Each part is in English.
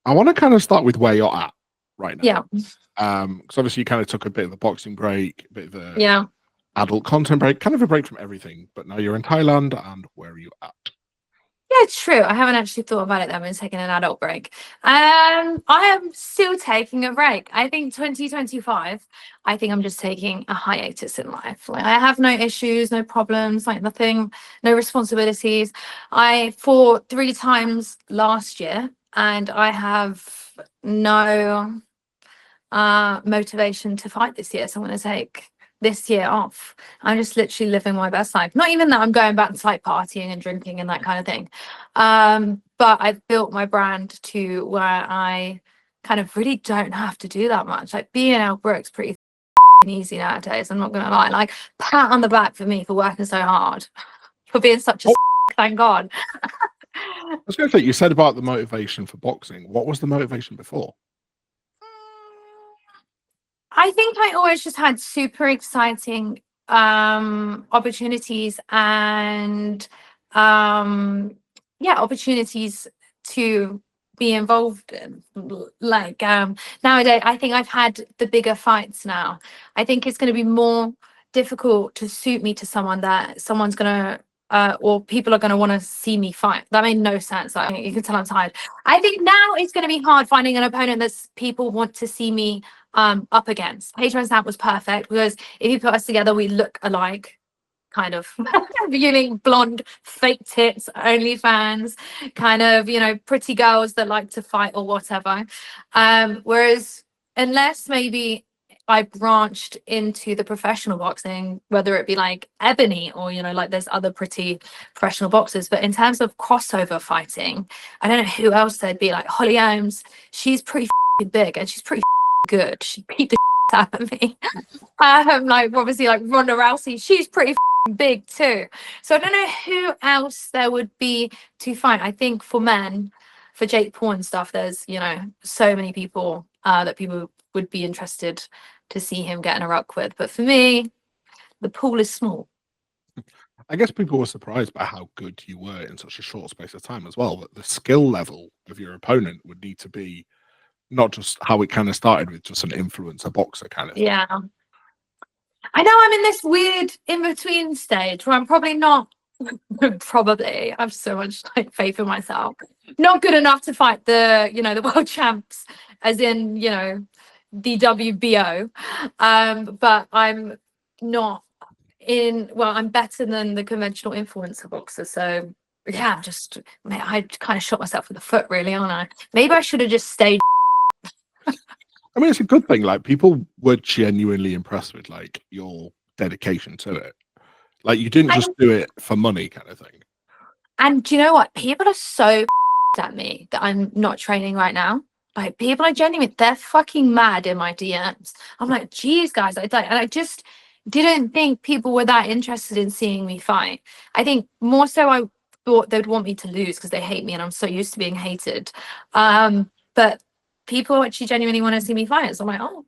I want to kind of start with where you're at right now. Yeah. Because obviously you kind of took a bit of a boxing break, a bit of a Yeah. adult content break, kind of a break from everything. But now you're in Thailand, and where are you at? Yeah, it's true. I haven't actually thought about it that I've been taking an adult break. I am still taking a break. I think 2025, I think I'm just taking a hiatus in life. Like I have no issues, no problems, like nothing, no responsibilities. I fought 3 times last year and I have no motivation to fight this year. So I'm going to take this year off. I'm just literally living my best life. Not even that I'm going back to like partying and drinking and that kind of thing. But I've built my brand to where I kind of really don't have to do that much. Like being Elle Brooke's pretty easy nowadays. I'm not going to lie. Like pat on the back for me for working so hard, for being such a thank God. I was going to say, you said about the motivation for boxing. What was the motivation before? I think I always just had super exciting opportunities and opportunities to be involved in. Like nowadays, I think I've had the bigger fights now. I think it's going to be more difficult to suit me to someone that someone's going to or people are going to want to see me fight. That made no sense. Like, you can tell I'm tired. I think now it's going to be hard finding an opponent that people want to see me up against. Paige Van was perfect because if you put us together, we look alike, kind of. Unique blonde, fake tits, OnlyFans, kind of, pretty girls that like to fight or whatever. Whereas unless maybe I branched into the professional boxing, whether it be like Ebony or, like there's other pretty professional boxers. But in terms of crossover fighting, I don't know who else there'd be. Like Holly Holmes, she's pretty big and she's pretty good. She beat the out of me. Like obviously like Ronda Rousey, she's pretty big too. So I don't know who else there would be to fight. I think for men, for Jake Paul and stuff, there's so many people that people would be interested to see him getting a ruck with. But for me, the pool is small. I guess people were surprised by how good you were in such a short space of time as well. That the skill level of your opponent would need to be not just how it kind of started with just an influencer boxer kind of thing. Yeah. I know I'm in this weird in-between stage where I'm probably not, I have so much like faith in myself, not good enough to fight the, the world champs, as in, the WBO. But I'm not I'm better than the conventional influencer boxer. So yeah, I kind of shot myself in the foot, really, aren't I? Maybe I should have just stayed. I mean, it's a good thing. Like, people were genuinely impressed with like your dedication to it. Like, you didn't just do it for money, kind of thing. And do you know what? People are so at me that I'm not training right now. Like, people are genuinely, they're fucking mad in my DMs. I'm like, geez, guys, and I just didn't think people were that interested in seeing me fight. I think more so I thought they'd want me to lose because they hate me and I'm so used to being hated. But people actually genuinely want to see me fight. So I'm like, oh,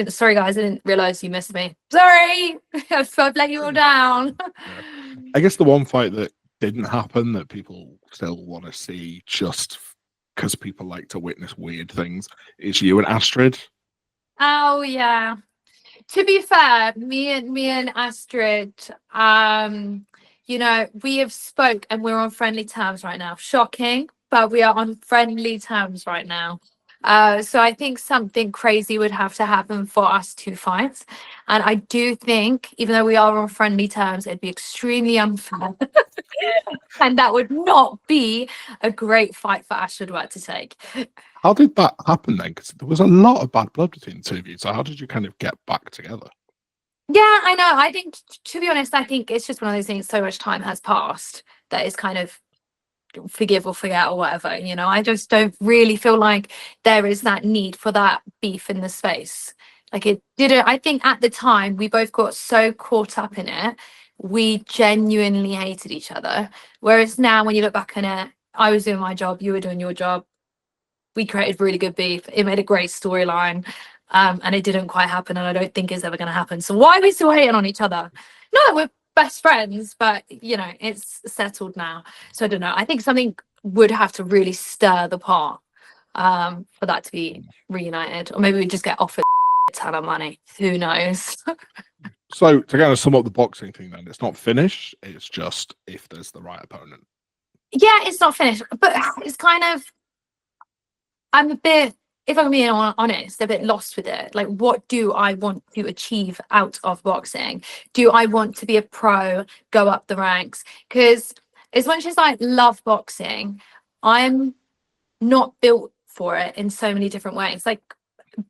sorry guys, I didn't realize you missed me. Sorry, I've let you all down. Yeah. I guess the one fight that didn't happen that people still want to see just because people like to witness weird things is you and Astrid. Oh yeah. To be fair, me and Astrid, we have spoke and we're on friendly terms right now. Shocking, but we are on friendly terms right now. So I think something crazy would have to happen for us to fight. And I do think, even though we are on friendly terms, it'd be extremely unfair. And that would not be a great fight for Astrid Wett to take. How did that happen then? Because there was a lot of bad blood between the two of you. So how did you kind of get back together? Yeah, I know. I think, to be honest, I think it's just one of those things, so much time has passed that is kind of forgive or forget or whatever. I just don't really feel like there is that need for that beef in the space. Like, it didn't. I think at the time we both got so caught up in it, we genuinely hated each other. Whereas now, when you look back on it, I was doing my job, you were doing your job. We created really good beef. It made a great storyline. And it didn't quite happen, and I don't think it's ever going to happen. So why are we still hating on each other? No, we're best friends, but it's settled now. So I don't know. I think something would have to really stir the pot for that to be reunited, or maybe we just get offered a ton of money. Who knows? So to kind of sum up the boxing thing, then it's not finished. It's just if there's the right opponent. Yeah, it's not finished, but it's kind of. I'm a bit, if I'm being honest, a bit lost with it. Like, what do I want to achieve out of boxing? Do I want to be a pro, go up the ranks? Because as much as I love boxing, I'm not built for it in so many different ways. Like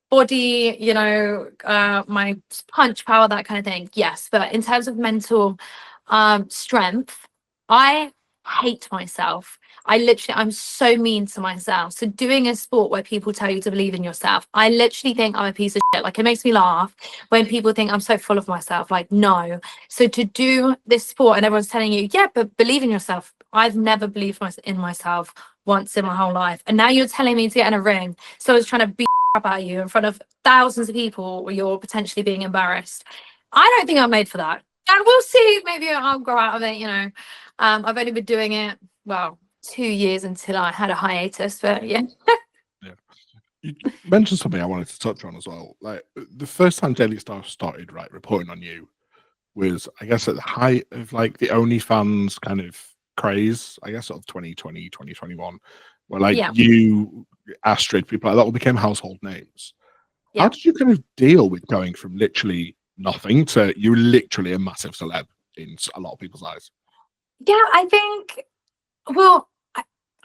body, my punch power, that kind of thing. Yes, but in terms of mental strength, I hate myself. I'm so mean to myself. So doing a sport where people tell you to believe in yourself, I literally think I'm a piece of shit. Like, it makes me laugh when people think I'm so full of myself. Like, no. So to do this sport and everyone's telling you, yeah, but believe in yourself. I've never believed in myself once in my whole life. And now you're telling me to get in a ring. So I was trying to beat up at you in front of thousands of people where you're potentially being embarrassed. I don't think I'm made for that. And we'll see. Maybe I'll grow out of it, I've only been doing it, 2 years until I had a hiatus, but yeah. Yeah. You mentioned something I wanted to touch on as well. Like the first time Daily Star started reporting on you was, I guess, at the height of like the OnlyFans kind of craze, I guess, sort of 2020, 2021, where you, Astrid, people like that all became household names. Yeah. How did you kind of deal with going from literally nothing to you literally a massive celeb in a lot of people's eyes? Yeah, I think, well,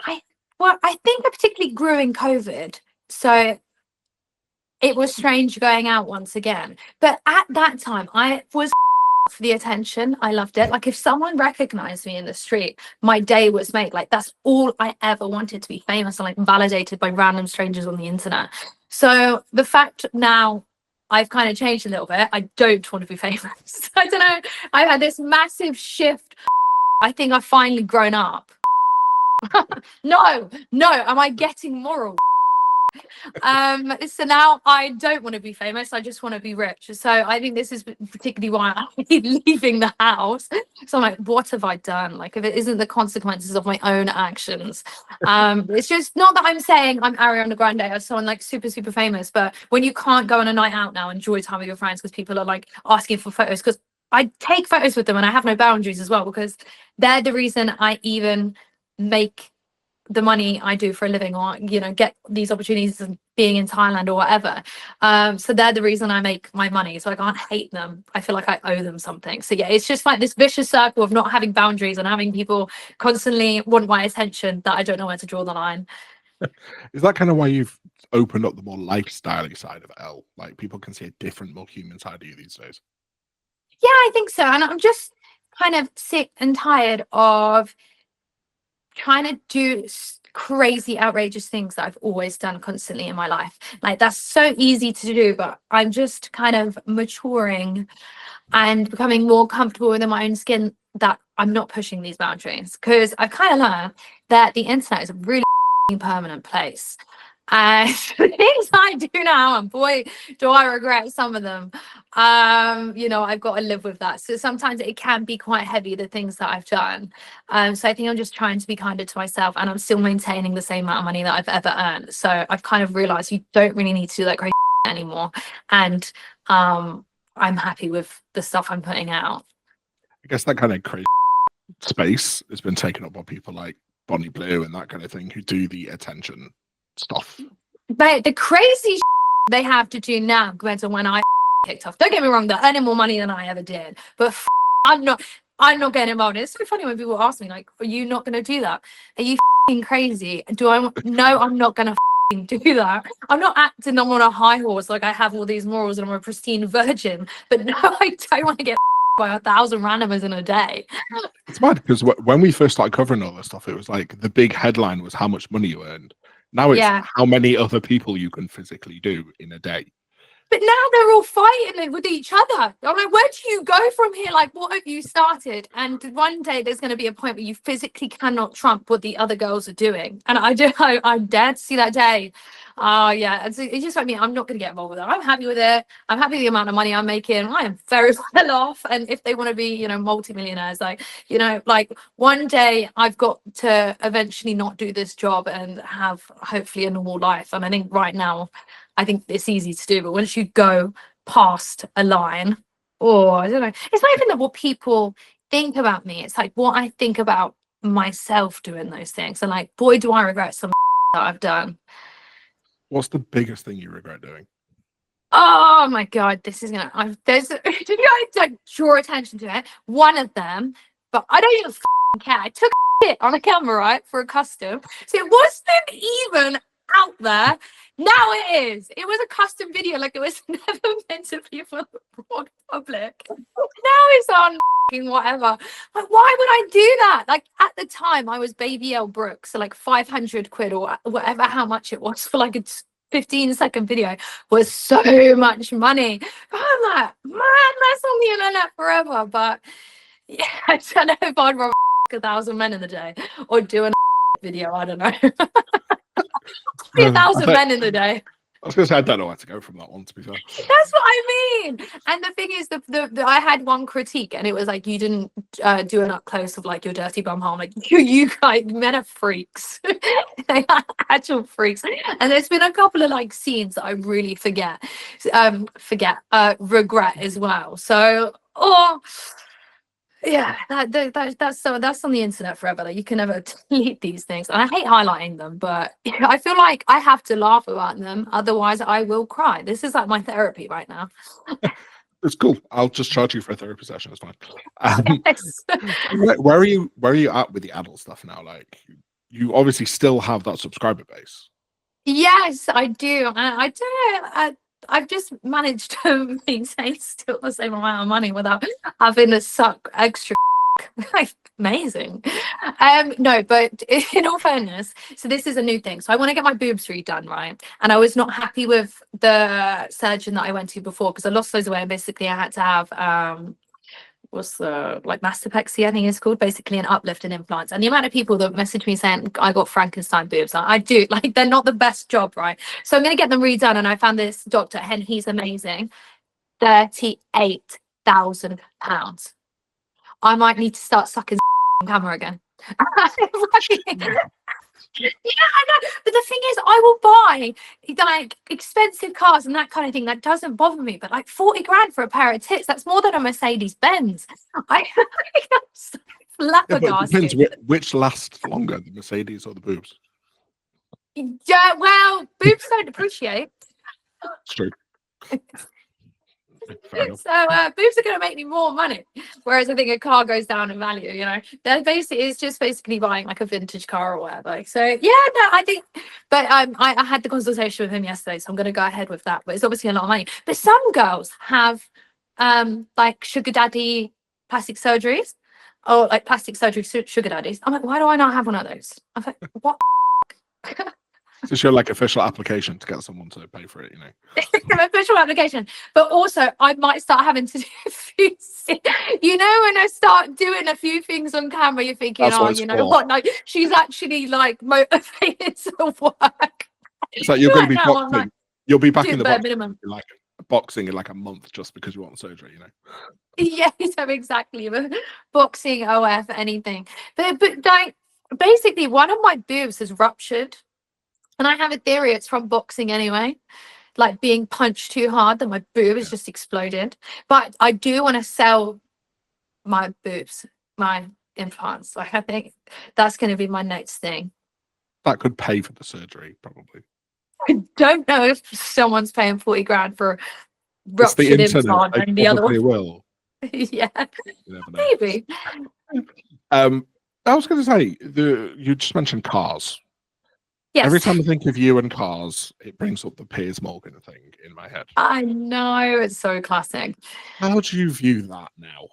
I think I particularly grew in COVID. So it was strange going out once again. But at that time, I was for the attention. I loved it. Like, if someone recognized me in the street, my day was made. Like, that's all I ever wanted, to be famous and like validated by random strangers on the internet. So the fact now I've kind of changed a little bit. I don't want to be famous. I don't know. I've had this massive shift. I think I've finally grown up. No, am I getting moral? So now I don't want to be famous. I just want to be rich. So I think this is particularly why I'm leaving the house. So I'm like, what have I done? Like, if it isn't the consequences of my own actions, it's just not that I'm saying I'm Ariana Grande or someone like super, super famous, but when you can't go on a night out now, enjoy time with your friends because people are like asking for photos, because I take photos with them and I have no boundaries as well, because they're the reason I even make the money I do for a living, or get these opportunities of being in Thailand or whatever. So they're the reason I make my money. So I can't hate them. I feel like I owe them something. So yeah, it's just like this vicious circle of not having boundaries and having people constantly want my attention that I don't know where to draw the line. Is that kind of why you've opened up the more lifestyle side of Elle? Like, people can see a different, more human side of you these days? Yeah, I think so. And I'm just kind of sick and tired of trying to do crazy, outrageous things that I've always done constantly in my life. Like, that's so easy to do, but I'm just kind of maturing and becoming more comfortable within my own skin, that I'm not pushing these boundaries, because I've kind of learned that the internet is a really permanent place. And the things I do now, and boy, do I regret some of them. I've got to live with that. So sometimes it can be quite heavy, the things that I've done. So I think I'm just trying to be kinder to myself, and I'm still maintaining the same amount of money that I've ever earned. So I've kind of realized you don't really need to do that crazy anymore. And I'm happy with the stuff I'm putting out. I guess that kind of crazy space has been taken up by people like Bonnie Blue and that kind of thing, who do the attention stuff. But the crazy they have to do now compared to when I kicked off. Don't get me wrong, they're earning more money than I ever did. But I'm not getting involved. It's so funny when people ask me, like, are you not going to do that? Are you crazy? No, I'm not going to do that. I'm not acting I'm on a high horse like I have all these morals and I'm a pristine virgin. But no, I don't want to get by 1,000 randomers in a day. It's mad, because when we first started covering all this stuff, it was like the big headline was how much money you earned. Now it's how many other people you can physically do in a day. But now they're all fighting it with each other. I'm like, where do you go from here? Like, what have you started? And one day there's going to be a point where you physically cannot trump what the other girls are doing. And I'm dead to see that day. Oh, yeah. It's just like me. I'm not going to get involved with it. I'm happy with it. I'm happy with the amount of money I'm making. I am very well off. And if they want to be, multimillionaires, like one day I've got to eventually not do this job and have hopefully a normal life. And I think right now, I think it's easy to do, but once you go past a line, I don't know, it's not even what people think about me. It's like what I think about myself doing those things. And like, boy, do I regret some that I've done. What's the biggest thing you regret doing? Oh my God, this is gonna. There's like draw attention to it. One of them, but I don't even care. I took it on a camera, right, for a custom, so it wasn't even out there. Now it is. It was a custom video, like it was never meant to be for the broad public. Now it's on whatever. Like, why would I do that? Like at the time, I was baby Elle Brooke, so like 500 quid or whatever, how much it was for like a 15-second video was so much money. I'm like, man, that's on the internet forever. But yeah, I don't know if I'd rather 1,000 men in the day or do a video. I don't know. 1,000 men in the day. I was going to say, I don't know where to go from that one, to be fair. That's what I mean. And the thing is, I had one critique, and it was like, you didn't do an up close of like your dirty bum hole. I'm like, you guys, men are freaks. They are actual freaks. And there's been a couple of like scenes that I really regret as well. So, yeah, that's on the internet forever. Like, you can never delete these things, and I hate highlighting them, but I feel like I have to laugh about them, otherwise I will cry. This is like my therapy right now. It's cool. I'll just charge you for a therapy session. It's fine. Yes. Where are you at with the adult stuff now? Like, you obviously still have that subscriber base. Yes, I do. I do. I've just managed to maintain still the same amount of money without having to suck extra. Like, amazing. No, but in all fairness, so this is a new thing. So I want to get my boobs redone, right? And I was not happy with the surgeon that I went to before because I lost those away. And basically, I had to have what's the like mastopexy, I think it's called, basically an uplift in implants. And the amount of people that message me saying I got Frankenstein boobs, I do, like, they're not the best job, right? So I'm going to get them redone, and I found this doctor and he's amazing. £38,000. I might need to start sucking on camera again. Yeah, I know. But the thing is, I will buy like expensive cars and that kind of thing. That doesn't bother me. But like 40 grand for a pair of tits, that's more than a Mercedes Benz. I'm so flabbergasted. It depends which lasts longer, the Mercedes or the boobs. Yeah, well, boobs don't depreciate. It's true. So boobs are going to make me more money, whereas I think a car goes down in value. They're basically, it's just basically buying like a vintage car or whatever. So yeah, no, I think, but I had the consultation with him yesterday, so I'm going to go ahead with that. But it's obviously a lot of money. But some girls have like sugar daddy plastic surgeries, or like plastic surgery sugar daddies. I'm like, why do I not have one of those? I'm like, what? It's your like official application to get someone to pay for it, Official application. But also, I might start having to do a few. When I start doing a few things on camera, you're thinking, what? Like, she's actually like motivated to work. It's like you're going to be boxing. Like, you'll be back in the boxing in like a month just because you want surgery, Yeah, so exactly. Boxing, OF, anything. But like, basically, one of my boobs has ruptured. And I have a theory it's from boxing anyway, like being punched too hard that my boob has just exploded. But I do want to sell my boobs, my implants. Like, I think that's going to be my next thing. That could pay for the surgery, probably. I don't know if someone's paying 40 grand for ruptured implant and the other one will. Yeah, maybe. I was going to say, you just mentioned cars. Yes. Every time I think of you and cars, it brings up the Piers Morgan thing in my head. I know, it's so classic. How do you view that now?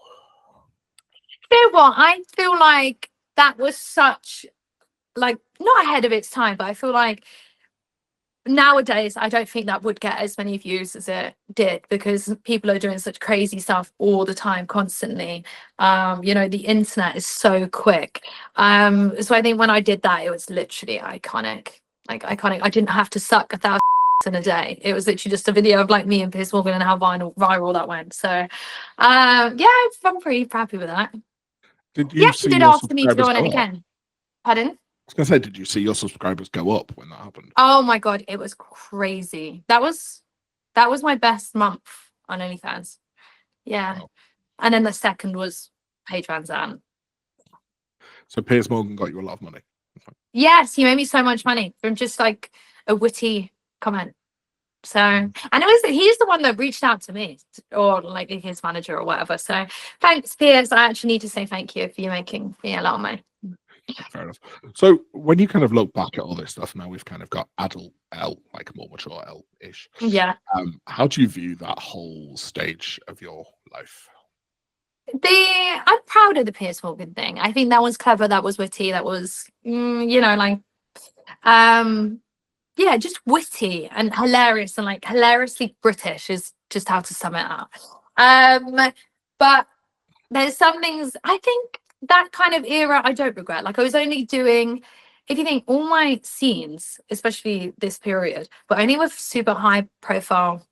You know what? I feel like that was such, like, not ahead of its time, but I feel like nowadays I don't think that would get as many views as it did, because people are doing such crazy stuff all the time, constantly. The internet is so quick. So I think when I did that, it was literally iconic. Like iconic. I didn't have to suck 1,000 in a day. It was literally just a video of like me and Piers Morgan and how viral that went. So I'm pretty happy with that. Did He you actually see did your ask me to go subscribers on it go up? again. Pardon? I was gonna say, did you see your subscribers go up when that happened? Oh my god, it was crazy. That was my best month on OnlyFans. Yeah. Wow. And then the second was Paige Van Zandt. So Piers Morgan got you a lot of money. Yes, he made me so much money from just like a witty comment. So, and he's the one that reached out to me, or like his manager or whatever. So thanks, Piers. I actually need to say thank you for you making me a lot of money. Fair enough. So when you kind of look back at all this stuff, now we've kind of got adult Elle, like more mature Elle-ish. Yeah. How do you view that whole stage of your life? I'm proud of the Piers Morgan thing. I think that was clever. That was witty. That was, just witty and hilarious, and like hilariously British is just how to sum it up. But there's some things I think that kind of era I don't regret. Like I was only doing, if you think, all my scenes, especially this period, but only with super high profile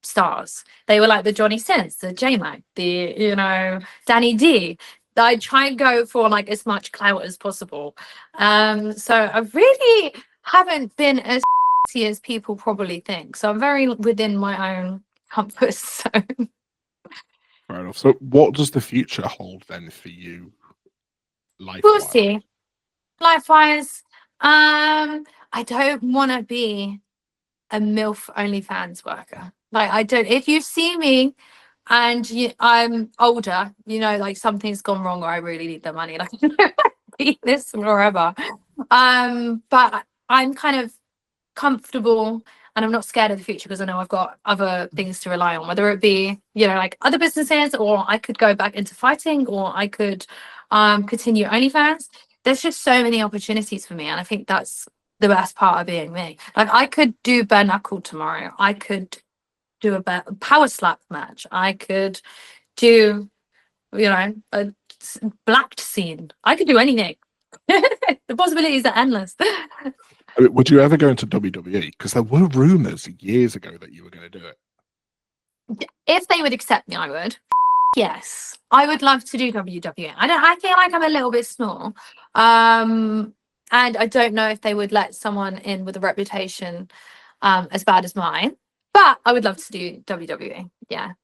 stars. They were like the Johnny Sins, the J-Mac, the Danny D. I try and go for like as much clout as possible. So I really haven't been as as people probably think. So I'm very within my own comfort zone. Fair enough. So what does the future hold then for you? We'll see. Life-wise, I don't want to be a MILF OnlyFans worker. Like I don't. If you see me and I'm older, like something's gone wrong, or I really need the money. Like be this forever. But I'm kind of comfortable, and I'm not scared of the future because I know I've got other things to rely on, whether it be like other businesses, or I could go back into fighting, or I could continue OnlyFans. There's just so many opportunities for me, and I think that's the best part of being me. Like I could do bare knuckle tomorrow. I could do a power slap match. I could do a blacked scene. I could do anything. The possibilities are endless. I mean, would you ever go into WWE? Because there were rumors years ago that you were going to do it. If they would accept me, I would. Yes, I would love to do WWE. I feel like I'm a little bit small. And I don't know if they would let someone in with a reputation as bad as mine. But I would love to do WWE. Yeah.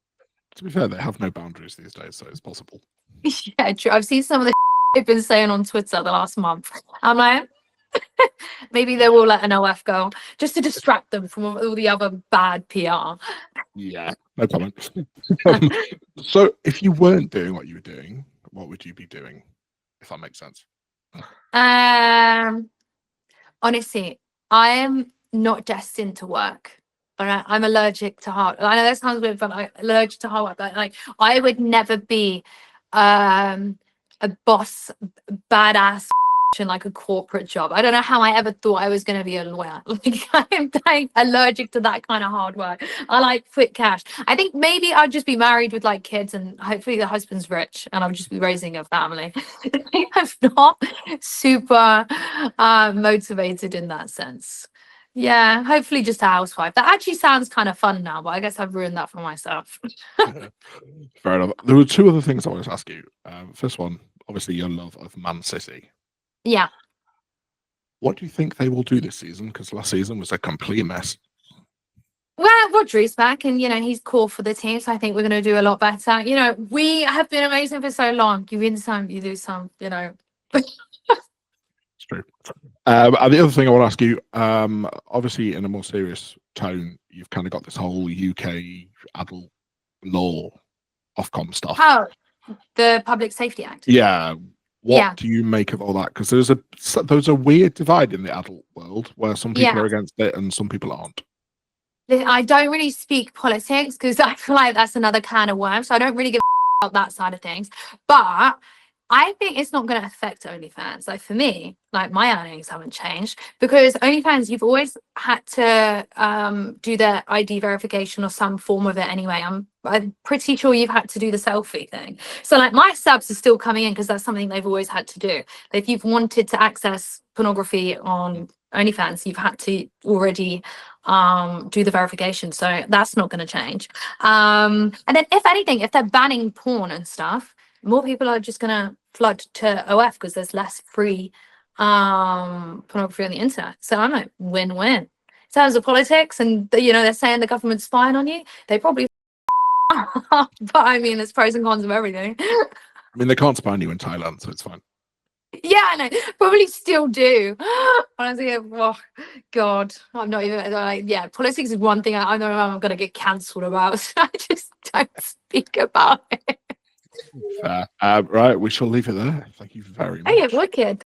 To be fair, they have no boundaries these days, so it's possible. Yeah, true. I've seen some of the they've been saying on Twitter the last month. I'm like, maybe they will let an OF go just to distract them from all the other bad PR. Yeah, no comment. So if you weren't doing what you were doing, what would you be doing, if that makes sense? Honestly, I am not destined to work. I'm allergic to hard. I know that sounds weird, but I'm allergic to hard work. But like, I would never be a boss, badass in like a corporate job. I don't know how I ever thought I was going to be a lawyer. Like I'm like allergic to that kind of hard work. I like quick cash. I think maybe I'll just be married with like kids, and hopefully the husband's rich, and I'll just be raising a family. I'm not super motivated in that sense. Yeah, hopefully just a housewife. That actually sounds kind of fun now, but I guess I've ruined that for myself. Fair enough. There were two other things I wanted to ask you. First one, obviously your love of Man City. Yeah. What do you think they will do this season? Because last season was a complete mess. Well, Rodri's back, and he's core for the team, so I think we're going to do a lot better. We have been amazing for so long. You win some, you lose some. It's true. And the other thing I want to ask you, obviously in a more serious tone, you've kind of got this whole UK adult law Ofcom stuff. Oh, the Public Safety Act. Yeah. What do you make of all that? Because there's a weird divide in the adult world where some people are against it and some people aren't. I don't really speak politics because I feel like that's another can of worms. So I don't really give about that side of things. But I think it's not going to affect OnlyFans. Like for me, like my earnings haven't changed because OnlyFans, you've always had to do the ID verification or some form of it anyway. I'm pretty sure you've had to do the selfie thing. So like my subs are still coming in because that's something they've always had to do. If you've wanted to access pornography on OnlyFans, you've had to already do the verification. So that's not going to change. And then if anything, if they're banning porn and stuff, more people are just going to flood to OF because there's less free pornography on the internet. So I'm like win-win. In terms of politics and they're saying the government's spying on you, they probably but I mean there's pros and cons of everything. I mean, they can't spy on you in Thailand, so it's fine. Yeah, I know. Probably still do. Honestly, oh god, I'm not even like, yeah, politics is one thing I know I'm gonna get cancelled about, so I just don't speak about it. Fair. Right, we shall leave it there. Thank you very much. Hey, wicked.